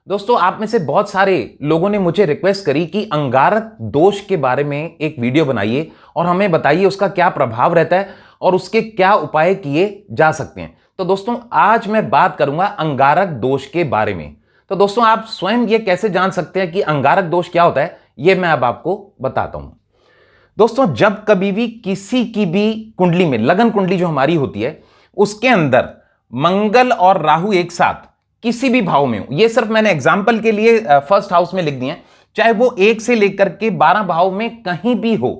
दोस्तों, आप में से बहुत सारे लोगों ने मुझे रिक्वेस्ट करी कि अंगारक दोष के बारे में एक वीडियो बनाइए और हमें बताइए उसका क्या प्रभाव रहता है और उसके क्या उपाय किए जा सकते हैं। तो दोस्तों, आज मैं बात करूंगा अंगारक दोष के बारे में। तो दोस्तों, आप स्वयं ये कैसे जान सकते हैं कि अंगारक दोष क्या होता है, ये मैं अब आपको बताता हूं। दोस्तों, जब कभी भी किसी की भी कुंडली में, लगन कुंडली जो हमारी होती है, उसके अंदर मंगल और राहु एक साथ किसी भी भाव में हो, ये सिर्फ मैंने एग्जाम्पल के लिए फर्स्ट हाउस में लिख दिए हैं, चाहे वो 1 से लेकर के 12 भाव में कहीं भी हो,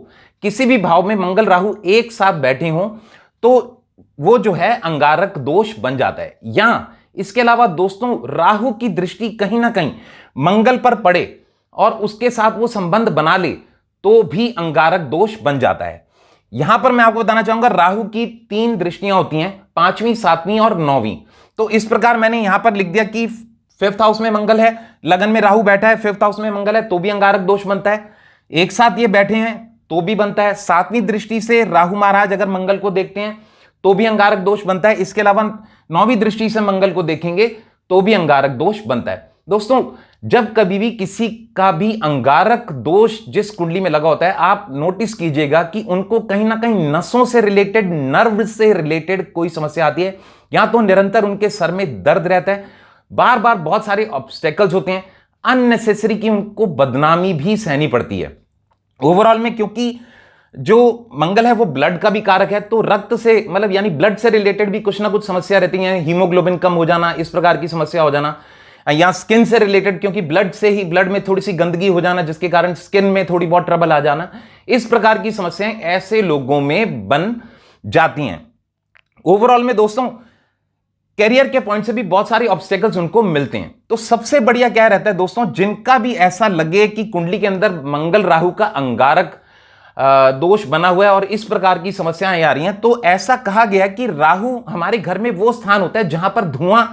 किसी भी भाव में मंगल राहु एक साथ बैठे हो तो वो जो है अंगारक दोष बन जाता है। या इसके अलावा दोस्तों, राहु की दृष्टि कहीं ना कहीं मंगल पर पड़े और उसके साथ वो संबंध बना ले तो भी अंगारक दोष बन जाता है। यहां पर मैं आपको बताना चाहूंगा, राहु की 3 दृष्टियां होती हैं, 5वीं, 7वीं और 9वीं। तो इस प्रकार मैंने यहां पर लिख दिया कि 5th हाउस में मंगल है, लगन में राहु बैठा है, 5th हाउस में मंगल है तो भी अंगारक दोष बनता है। एक साथ ये बैठे हैं तो भी बनता है। 7वीं दृष्टि से राहु महाराज अगर मंगल को देखते हैं तो भी अंगारक दोष बनता है। इसके अलावा 9वीं दृष्टि से मंगल को देखेंगे तो भी अंगारक दोष बनता है। दोस्तों, जब कभी भी किसी का भी अंगारक दोष जिस कुंडली में लगा होता है, आप नोटिस कीजिएगा कि उनको कहीं ना कहीं नसों से रिलेटेड, नर्व से रिलेटेड कोई समस्या आती है, या तो निरंतर उनके सर में दर्द रहता है, बार बार बहुत सारे ऑब्स्टेकल्स होते हैं, अननेसेसरी की उनको बदनामी भी सहनी पड़ती है। ओवरऑल में क्योंकि जो मंगल है वो ब्लड का भी कारक है, तो रक्त से मतलब यानी ब्लड से रिलेटेड भी कुछ ना कुछ समस्या रहती है, हीमोग्लोबिन कम हो जाना, इस प्रकार की समस्या हो जाना, या स्किन से रिलेटेड क्योंकि ब्लड से ही, ब्लड में थोड़ी सी गंदगी हो जाना जिसके कारण स्किन में थोड़ी बहुत ट्रबल आ जाना, इस प्रकार की समस्याएं ऐसे लोगों में बन जाती हैं। ओवरऑल में दोस्तों, कैरियर के पॉइंट से भी बहुत सारे ऑब्स्टेकल्स उनको मिलते हैं। तो सबसे बढ़िया क्या रहता है दोस्तों, जिनका भी ऐसा लगे कि कुंडली के अंदर मंगल राहु का अंगारक दोष बना हुआ है और इस प्रकार की समस्याएं आ रही हैं, तो ऐसा कहा गया कि राहु हमारे घर में वो स्थान होता है जहां पर धुआं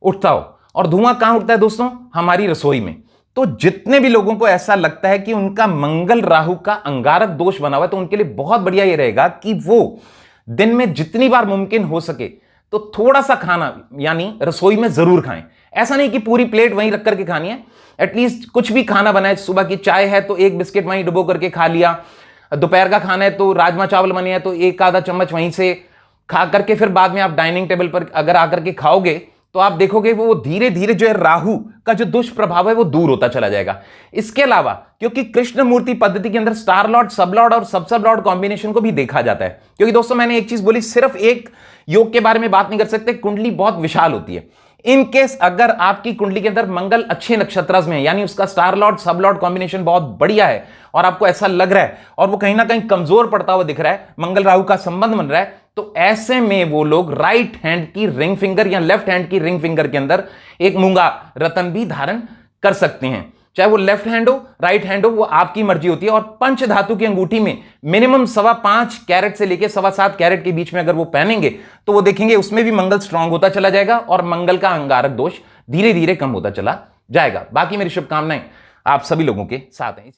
उठता हो, और धुआं कहां उठता है दोस्तों, हमारी रसोई में। तो जितने भी लोगों को ऐसा लगता है कि उनका मंगल राहु का अंगारक दोष बना हुआ है, तो उनके लिए बहुत बढ़िया यह रहेगा कि वो दिन में जितनी बार मुमकिन हो सके तो थोड़ा सा खाना यानी रसोई में जरूर खाएं। ऐसा नहीं कि पूरी प्लेट वहीं रख करके खानी है, एटलीस्ट कुछ भी खाना बनाए, सुबह की चाय है तो 1 बिस्किट वहीं डुबो करके खा लिया, दोपहर का खाना है तो राजमा चावल बने हैं तो 1 आधा चम्मच वहीं से खा करके फिर बाद में आप डाइनिंग टेबल पर अगर आकर के खाओगे तो आप देखोगे वो धीरे धीरे जो है राहु का जो दुष्प्रभाव है वो दूर होता चला जाएगा। इसके अलावा क्योंकि कृष्ण मूर्ति पद्धति के अंदर स्टार लॉर्ड, सब लॉर्ड और सब लॉर्ड कॉम्बिनेशन को भी देखा जाता है, क्योंकि दोस्तों मैंने एक चीज बोली, सिर्फ एक योग के बारे में बात नहीं कर सकते, कुंडली बहुत विशाल होती है। इन केस अगर आपकी कुंडली के अंदर मंगल अच्छे नक्षत्र में है, यानी उसका स्टार लॉर्ड सब लॉर्ड कॉम्बिनेशन बहुत बढ़िया है और आपको ऐसा लग रहा है और वो कहीं ना कहीं कमजोर पड़ता हुआ दिख रहा है, मंगल राहु का संबंध बन रहा है, तो ऐसे में वो लोग राइट हैंड की रिंग फिंगर या लेफ्ट हैंड की रिंग फिंगर के अंदर एक मूंगा रतन भी धारण कर सकते हैं। चाहे वो लेफ्ट हैंड हो, राइट हैंड हो, वो आपकी मर्जी होती है। और पंच धातु की अंगूठी में मिनिमम 5.25 कैरेट से लेकर 7.25 कैरेट के बीच में अगर वो पहनेंगे तो वो देखेंगे उसमें भी मंगल स्ट्रांग होता चला जाएगा और मंगल का अंगारक दोष धीरे धीरे कम होता चला जाएगा। बाकी मेरी शुभकामनाएं आप सभी लोगों के साथ हैं।